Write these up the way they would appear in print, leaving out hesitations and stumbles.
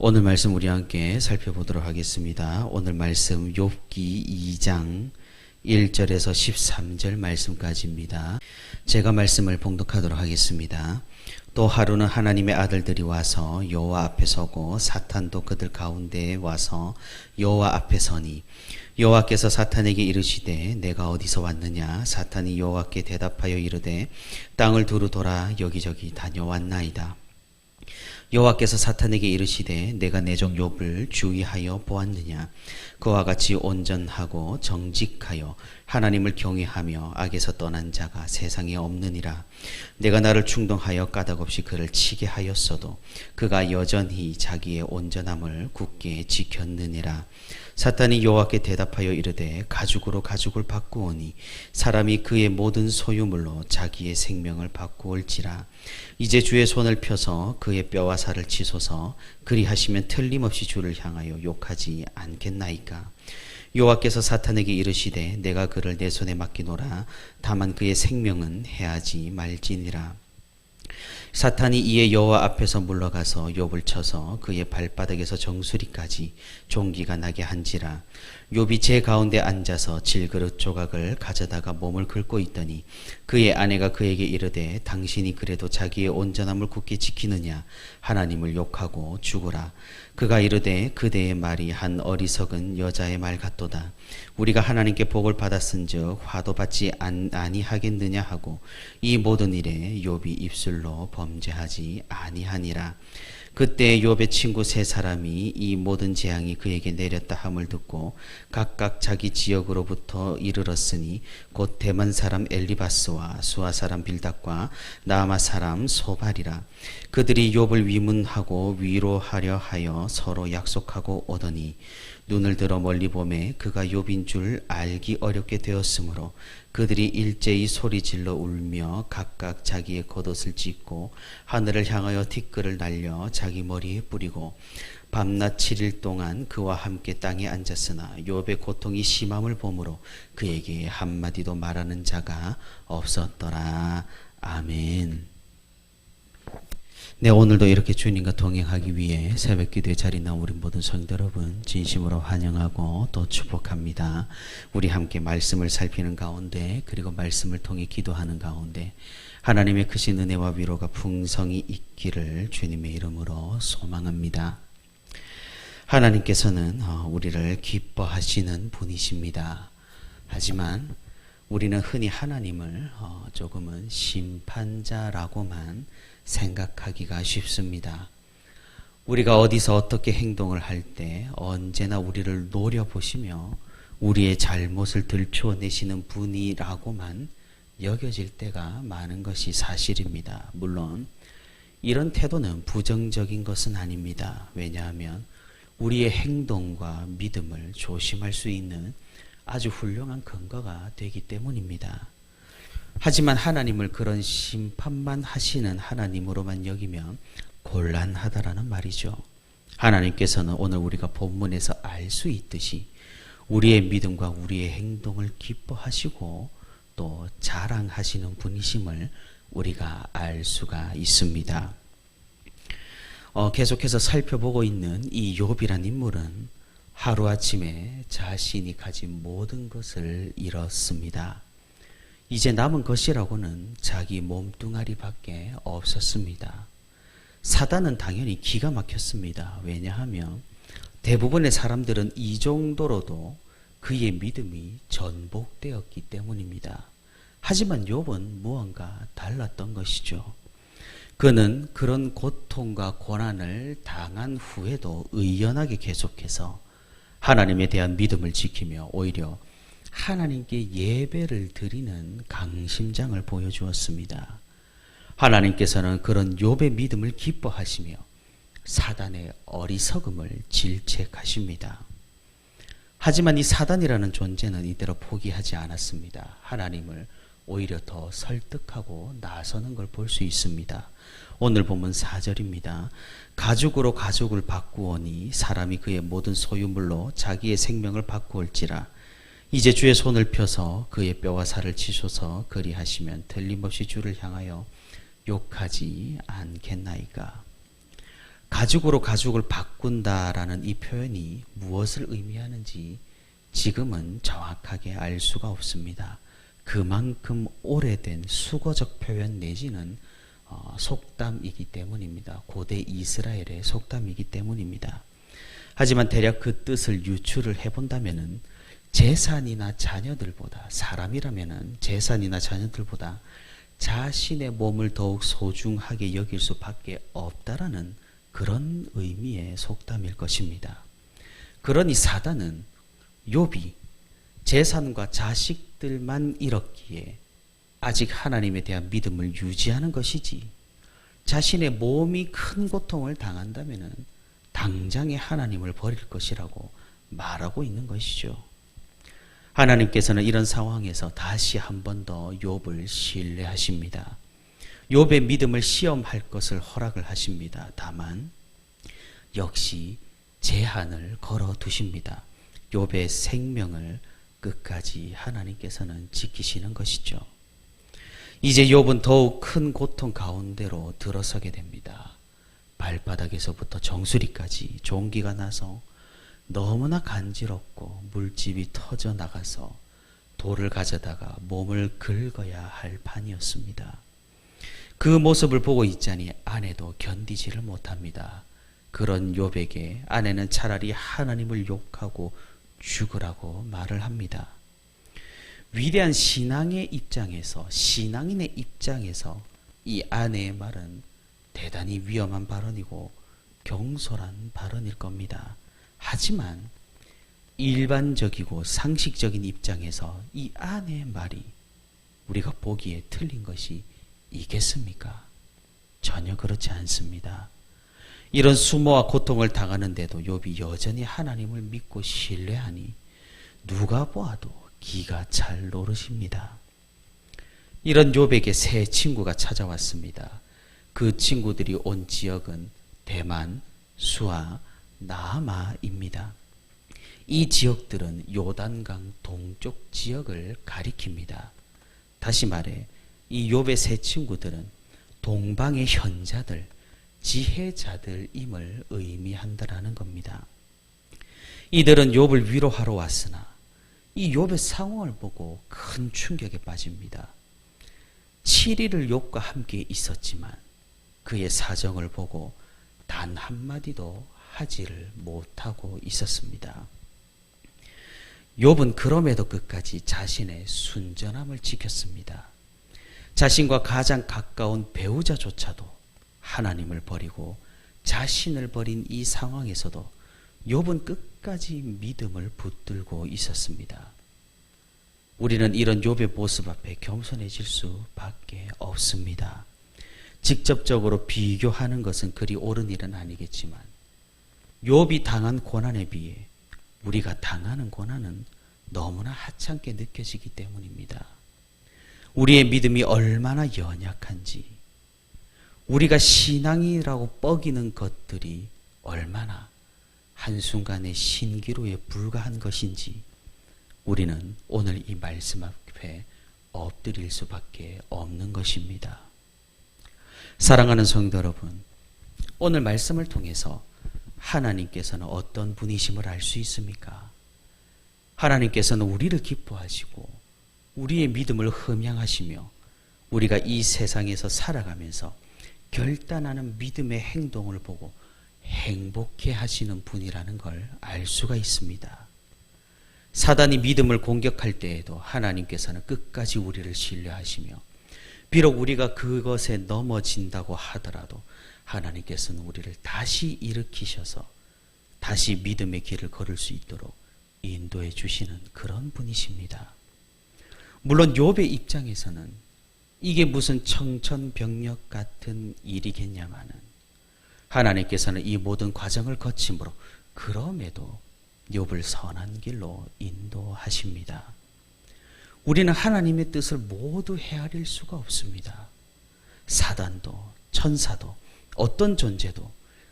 오늘 말씀 우리 함께 살펴보도록 하겠습니다. 오늘 말씀 욥기 2장 1절에서 13절 말씀까지입니다. 제가 말씀을 봉독하도록 하겠습니다. 또 하루는 하나님의 아들들이 와서 여호와 앞에 서고 사탄도 그들 가운데에 와서 여호와 앞에 서니 여호와께서 사탄에게 이르시되 내가 어디서 왔느냐? 사탄이 여호와께 대답하여 이르되 땅을 두루 돌아 여기저기 다녀왔나이다. 여호와께서 사탄에게 이르시되 내가 내 종 욥을 주의하여 보았느냐? 그와 같이 온전하고 정직하여 하나님을 경외하며 악에서 떠난 자가 세상에 없느니라. 내가 나를 충동하여 까닭없이 그를 치게 하였어도 그가 여전히 자기의 온전함을 굳게 지켰느니라. 사탄이 여호와께 대답하여 이르되 가죽으로 가죽을 바꾸오니 사람이 그의 모든 소유물로 자기의 생명을 바꾸올지라. 이제 주의 손을 펴서 그의 뼈와 살을 치소서. 그리하시면 틀림없이 주를 향하여 욕하지 않겠나이까. 여호와께서 사탄에게 이르시되 내가 그를 내 손에 맡기노라. 다만 그의 생명은 해하지 말지니라. 사탄이 이에 여호와 앞에서 물러가서 욥을 쳐서 그의 발바닥에서 정수리까지 종기가 나게 한지라. 욥이 제 가운데 앉아서 질그릇 조각을 가져다가 몸을 긁고 있더니 그의 아내가 그에게 이르되 당신이 그래도 자기의 온전함을 굳게 지키느냐? 하나님을 욕하고 죽으라. 그가 이르되 그대의 말이 한 어리석은 여자의 말 같도다. 우리가 하나님께 복을 받았은즉 화도 받지 아니하겠느냐 하고 이 모든 일에 욥이 입술로 범죄하지 아니하니라. 그때 욥의 친구 세 사람이 이 모든 재앙이 그에게 내렸다 함을 듣고 각각 자기 지역으로부터 이르렀으니 곧 대만 사람 엘리바스와 수아 사람 빌닷과 나아마 사람 소발이라. 그들이 욥을 위문하고 위로하려 하여 서로 약속하고 오더니 눈을 들어 멀리 보매 그가 욥인 줄 알기 어렵게 되었으므로 그들이 일제히 소리질러 울며 각각 자기의 겉옷을 찢고 하늘을 향하여 티끌을 날려 자기 머리에 뿌리고 밤낮 7일 동안 그와 함께 땅에 앉았으나 욥의 고통이 심함을 보므로 그에게 한마디도 말하는 자가 없었더라. 아멘. 네, 오늘도 이렇게 주님과 동행하기 위해 새벽 기도의 자리에 나온 우리 모든 성도 여러분 진심으로 환영하고 또 축복합니다. 우리 함께 말씀을 살피는 가운데 그리고 말씀을 통해 기도하는 가운데 하나님의 크신 은혜와 위로가 풍성히 있기를 주님의 이름으로 소망합니다. 하나님께서는 우리를 기뻐하시는 분이십니다. 하지만 우리는 흔히 하나님을 조금은 심판자라고만 생각하기가 쉽습니다. 우리가 어디서 어떻게 행동을 할 때 언제나 우리를 노려보시며 우리의 잘못을 들추어내시는 분이라고만 여겨질 때가 많은 것이 사실입니다. 물론 이런 태도는 부정적인 것은 아닙니다. 왜냐하면 우리의 행동과 믿음을 조심할 수 있는 아주 훌륭한 근거가 되기 때문입니다. 하지만 하나님을 그런 심판만 하시는 하나님으로만 여기면 곤란하다라는 말이죠. 하나님께서는 오늘 우리가 본문에서 알 수 있듯이 우리의 믿음과 우리의 행동을 기뻐하시고 또 자랑하시는 분이심을 우리가 알 수가 있습니다. 계속해서 살펴보고 있는 이 욥이란 인물은 하루아침에 자신이 가진 모든 것을 잃었습니다. 이제 남은 것이라고는 자기 몸뚱아리밖에 없었습니다. 사단은 당연히 기가 막혔습니다. 왜냐하면 대부분의 사람들은 이 정도로도 그의 믿음이 전복되었기 때문입니다. 하지만 욥은 무언가 달랐던 것이죠. 그는 그런 고통과 고난을 당한 후에도 의연하게 계속해서 하나님에 대한 믿음을 지키며 오히려 하나님께 예배를 드리는 강심장을 보여주었습니다. 하나님께서는 그런 욥의 믿음을 기뻐하시며 사단의 어리석음을 질책하십니다. 하지만 이 사단이라는 존재는 이대로 포기하지 않았습니다. 하나님을 오히려 더 설득하고 나서는 걸 볼 수 있습니다. 오늘 본문 4절입니다. 가죽으로 가죽을 바꾸오니 사람이 그의 모든 소유물로 자기의 생명을 바꾸올지라. 이제 주의 손을 펴서 그의 뼈와 살을 치소서. 그리하시면 틀림없이 주를 향하여 욕하지 않겠나이까. 가죽으로 가죽을 바꾼다라는 이 표현이 무엇을 의미하는지 지금은 정확하게 알 수가 없습니다. 그만큼 오래된 수거적 표현 내지는 속담이기 때문입니다. 고대 이스라엘의 속담이기 때문입니다. 하지만 대략 그 뜻을 유추를 해본다면은 재산이나 자녀들보다, 사람이라면은 재산이나 자녀들보다 자신의 몸을 더욱 소중하게 여길 수밖에 없다라는 그런 의미의 속담일 것입니다. 그러니 사단은 욥이 재산과 자식들만 잃었기에 아직 하나님에 대한 믿음을 유지하는 것이지, 자신의 몸이 큰 고통을 당한다면 당장에 하나님을 버릴 것이라고 말하고 있는 것이죠. 하나님께서는 이런 상황에서 다시 한 번 더 욥을 신뢰하십니다. 욥의 믿음을 시험할 것을 허락을 하십니다. 다만 역시 제한을 걸어 두십니다. 욥의 생명을 끝까지 하나님께서는 지키시는 것이죠. 이제 욥은 더욱 큰 고통 가운데로 들어서게 됩니다. 발바닥에서부터 정수리까지 종기가 나서 너무나 간지럽고 물집이 터져 나가서 돌을 가져다가 몸을 긁어야 할 판이었습니다. 그 모습을 보고 있자니 아내도 견디지를 못합니다. 그런 욥에게 아내는 차라리 하나님을 욕하고 죽으라고 말을 합니다. 위대한 신앙의 입장에서, 신앙인의 입장에서 이 아내의 말은 대단히 위험한 발언이고 경솔한 발언일 겁니다. 하지만 일반적이고 상식적인 입장에서 이 아내의 말이 우리가 보기에 틀린 것이 있겠습니까? 전혀 그렇지 않습니다. 이런 수모와 고통을 당하는데도 욥이 여전히 하나님을 믿고 신뢰하니 누가 보아도 기가 찰 노릇입니다. 이런 욥에게 새 친구가 찾아왔습니다. 그 친구들이 온 지역은 대만, 수아, 나아마입니다. 이 지역들은 요단강 동쪽 지역을 가리킵니다. 다시 말해 이 욥의 새 친구들은 동방의 현자들, 지혜자들임을 의미한다라는 겁니다. 이들은 욥을 위로하러 왔으나 이 욥의 상황을 보고 큰 충격에 빠집니다. 7일을 욥과 함께 있었지만 그의 사정을 보고 단 한마디도 하지를 못하고 있었습니다. 욥은 그럼에도 끝까지 자신의 순전함을 지켰습니다. 자신과 가장 가까운 배우자조차도 하나님을 버리고 자신을 버린 이 상황에서도 욥은 끝까지 믿음을 붙들고 있었습니다. 우리는 이런 욥의 모습 앞에 겸손해질 수밖에 없습니다. 직접적으로 비교하는 것은 그리 옳은 일은 아니겠지만 욥이 당한 고난에 비해 우리가 당하는 고난은 너무나 하찮게 느껴지기 때문입니다. 우리의 믿음이 얼마나 연약한지, 우리가 신앙이라고 뻐기는 것들이 얼마나 한순간의 신기루에 불과한 것인지 우리는 오늘 이 말씀 앞에 엎드릴 수밖에 없는 것입니다. 사랑하는 성도 여러분, 오늘 말씀을 통해서 하나님께서는 어떤 분이심을 알 수 있습니까? 하나님께서는 우리를 기뻐하시고 우리의 믿음을 흠양하시며 우리가 이 세상에서 살아가면서 결단하는 믿음의 행동을 보고 행복해 하시는 분이라는 걸 알 수가 있습니다. 사단이 믿음을 공격할 때에도 하나님께서는 끝까지 우리를 신뢰하시며 비록 우리가 그것에 넘어진다고 하더라도 하나님께서는 우리를 다시 일으키셔서 다시 믿음의 길을 걸을 수 있도록 인도해 주시는 그런 분이십니다. 물론 욥의 입장에서는 이게 무슨 청천벽력 같은 일이겠냐마는 하나님께서는 이 모든 과정을 거침으로 그럼에도 욥을 선한 길로 인도하십니다. 우리는 하나님의 뜻을 모두 헤아릴 수가 없습니다. 사단도 천사도 어떤 존재도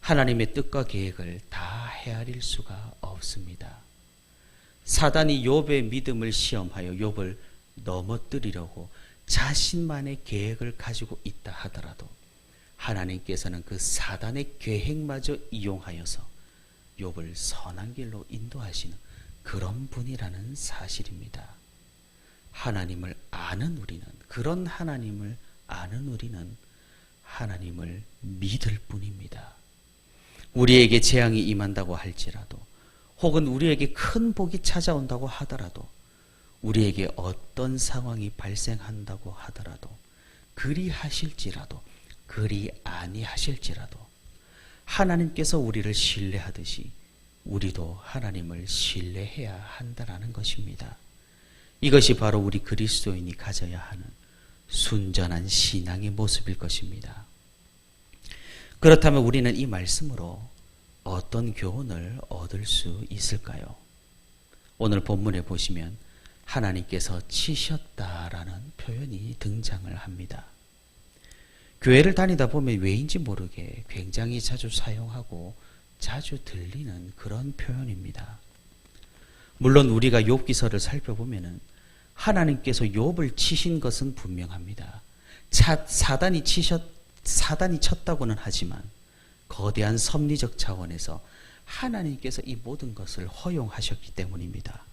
하나님의 뜻과 계획을 다 헤아릴 수가 없습니다. 사단이 욥의 믿음을 시험하여 욥을 넘어뜨리려고 자신만의 계획을 가지고 있다 하더라도 하나님께서는 그 사단의 계획마저 이용하여서 욥을 선한 길로 인도하시는 그런 분이라는 사실입니다. 하나님을 아는 우리는, 그런 하나님을 아는 우리는 하나님을 믿을 뿐입니다. 우리에게 재앙이 임한다고 할지라도, 혹은 우리에게 큰 복이 찾아온다고 하더라도, 우리에게 어떤 상황이 발생한다고 하더라도, 그리 하실지라도 그리 아니하실지라도 하나님께서 우리를 신뢰하듯이 우리도 하나님을 신뢰해야 한다는 것입니다. 이것이 바로 우리 그리스도인이 가져야 하는 순전한 신앙의 모습일 것입니다. 그렇다면 우리는 이 말씀으로 어떤 교훈을 얻을 수 있을까요? 오늘 본문에 보시면 하나님께서 치셨다라는 표현이 등장을 합니다. 교회를 다니다 보면 왜인지 모르게 굉장히 자주 사용하고 자주 들리는 그런 표현입니다. 물론 우리가 욥기서를 살펴보면 하나님께서 욥을 치신 것은 분명합니다. 사단이 쳤다고는 하지만 거대한 섭리적 차원에서 하나님께서 이 모든 것을 허용하셨기 때문입니다.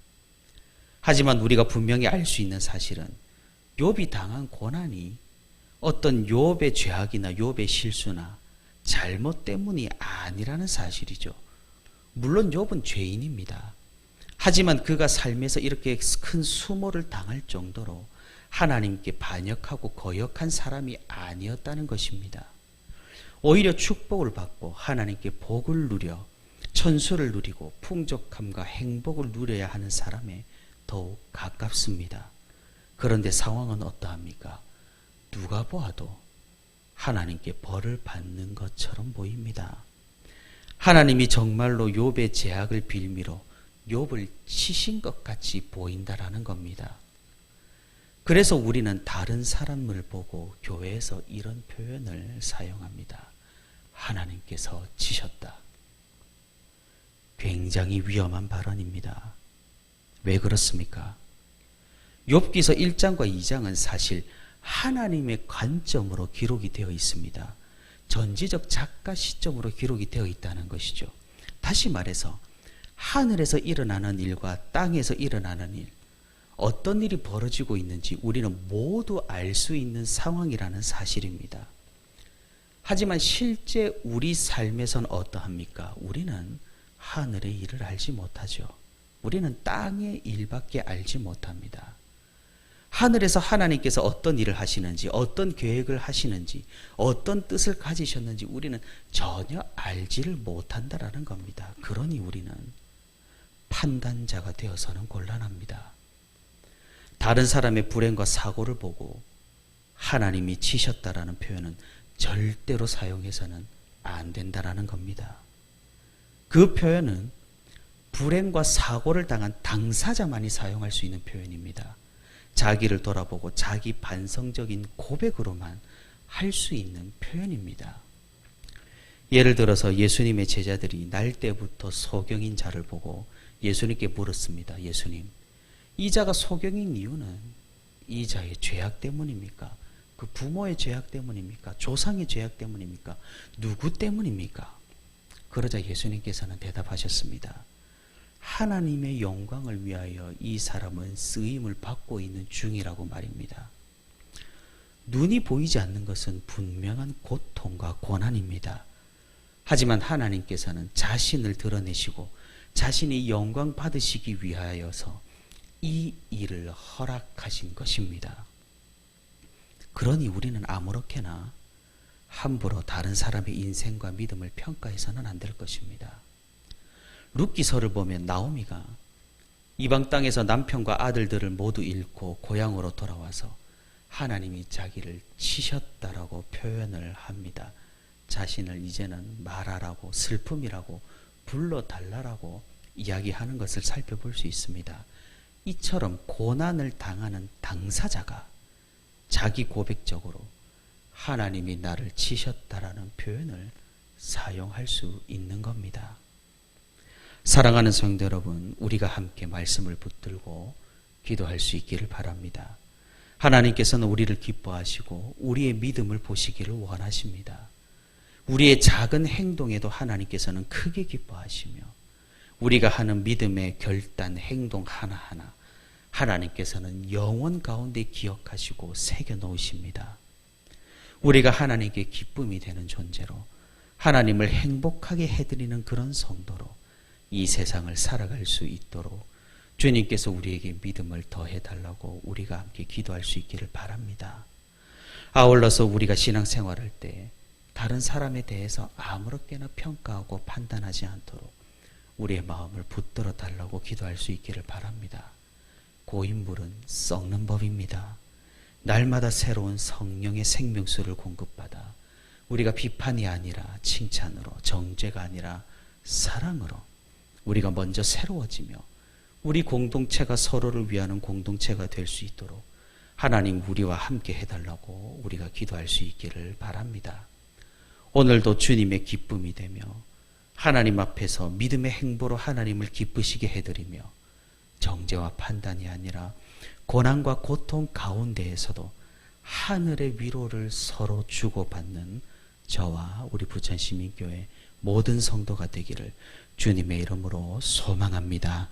하지만 우리가 분명히 알 수 있는 사실은 욥이 당한 고난이 어떤 욥의 죄악이나 욥의 실수나 잘못 때문이 아니라는 사실이죠. 물론 욥은 죄인입니다. 하지만 그가 삶에서 이렇게 큰 수모를 당할 정도로 하나님께 반역하고 거역한 사람이 아니었다는 것입니다. 오히려 축복을 받고 하나님께 복을 누려 천수를 누리고 풍족함과 행복을 누려야 하는 사람에 더욱 가깝습니다. 그런데 상황은 어떠합니까? 누가 보아도 하나님께 벌을 받는 것처럼 보입니다. 하나님이 정말로 욥의 죄악을 빌미로 욥을 치신 것 같이 보인다라는 겁니다. 그래서 우리는 다른 사람을 보고 교회에서 이런 표현을 사용합니다. 하나님께서 치셨다. 굉장히 위험한 발언입니다. 왜 그렇습니까? 욥기서 1장과 2장은 사실 하나님의 관점으로 기록이 되어 있습니다. 전지적 작가 시점으로 기록이 되어 있다는 것이죠. 다시 말해서 하늘에서 일어나는 일과 땅에서 일어나는 일, 어떤 일이 벌어지고 있는지 우리는 모두 알 수 있는 상황이라는 사실입니다. 하지만 실제 우리 삶에선 어떠합니까? 우리는 하늘의 일을 알지 못하죠. 우리는 땅의 일밖에 알지 못합니다. 하늘에서 하나님께서 어떤 일을 하시는지, 어떤 계획을 하시는지, 어떤 뜻을 가지셨는지 우리는 전혀 알지를 못한다라는 겁니다. 그러니 우리는 판단자가 되어서는 곤란합니다. 다른 사람의 불행과 사고를 보고 하나님이 치셨다라는 표현은 절대로 사용해서는 안 된다라는 겁니다. 그 표현은 불행과 사고를 당한 당사자만이 사용할 수 있는 표현입니다. 자기를 돌아보고 자기 반성적인 고백으로만 할 수 있는 표현입니다. 예를 들어서 예수님의 제자들이 날 때부터 소경인 자를 보고 예수님께 물었습니다. 예수님, 이 자가 소경인 이유는 이 자의 죄악 때문입니까? 그 부모의 죄악 때문입니까? 조상의 죄악 때문입니까? 누구 때문입니까? 그러자 예수님께서는 대답하셨습니다. 하나님의 영광을 위하여 이 사람은 쓰임을 받고 있는 중이라고 말입니다. 눈이 보이지 않는 것은 분명한 고통과 고난입니다. 하지만 하나님께서는 자신을 드러내시고 자신이 영광 받으시기 위하여서 이 일을 허락하신 것입니다. 그러니 우리는 아무렇게나 함부로 다른 사람의 인생과 믿음을 평가해서는 안 될 것입니다. 룻기서를 보면 나오미가 이방 땅에서 남편과 아들들을 모두 잃고 고향으로 돌아와서 하나님이 자기를 치셨다라고 표현을 합니다. 자신을 이제는 말하라고, 슬픔이라고 불러달라라고 이야기하는 것을 살펴볼 수 있습니다. 이처럼 고난을 당하는 당사자가 자기 고백적으로 하나님이 나를 치셨다라는 표현을 사용할 수 있는 겁니다. 사랑하는 성도 여러분, 우리가 함께 말씀을 붙들고 기도할 수 있기를 바랍니다. 하나님께서는 우리를 기뻐하시고 우리의 믿음을 보시기를 원하십니다. 우리의 작은 행동에도 하나님께서는 크게 기뻐하시며 우리가 하는 믿음의 결단, 행동 하나하나 하나님께서는 영원 가운데 기억하시고 새겨 놓으십니다. 우리가 하나님께 기쁨이 되는 존재로 하나님을 행복하게 해드리는 그런 성도로 이 세상을 살아갈 수 있도록 주님께서 우리에게 믿음을 더해달라고 우리가 함께 기도할 수 있기를 바랍니다. 아울러서 우리가 신앙생활할 때 다른 사람에 대해서 아무렇게나 평가하고 판단하지 않도록 우리의 마음을 붙들어 달라고 기도할 수 있기를 바랍니다. 고인물은 썩는 법입니다. 날마다 새로운 성령의 생명수를 공급받아 우리가 비판이 아니라 칭찬으로, 정죄가 아니라 사랑으로 우리가 먼저 새로워지며 우리 공동체가 서로를 위하는 공동체가 될 수 있도록 하나님 우리와 함께 해달라고 우리가 기도할 수 있기를 바랍니다. 오늘도 주님의 기쁨이 되며 하나님 앞에서 믿음의 행보로 하나님을 기쁘시게 해드리며 정죄와 판단이 아니라 고난과 고통 가운데에서도 하늘의 위로를 서로 주고받는 저와 우리 부천시민교회 모든 성도가 되기를 주님의 이름으로 소망합니다.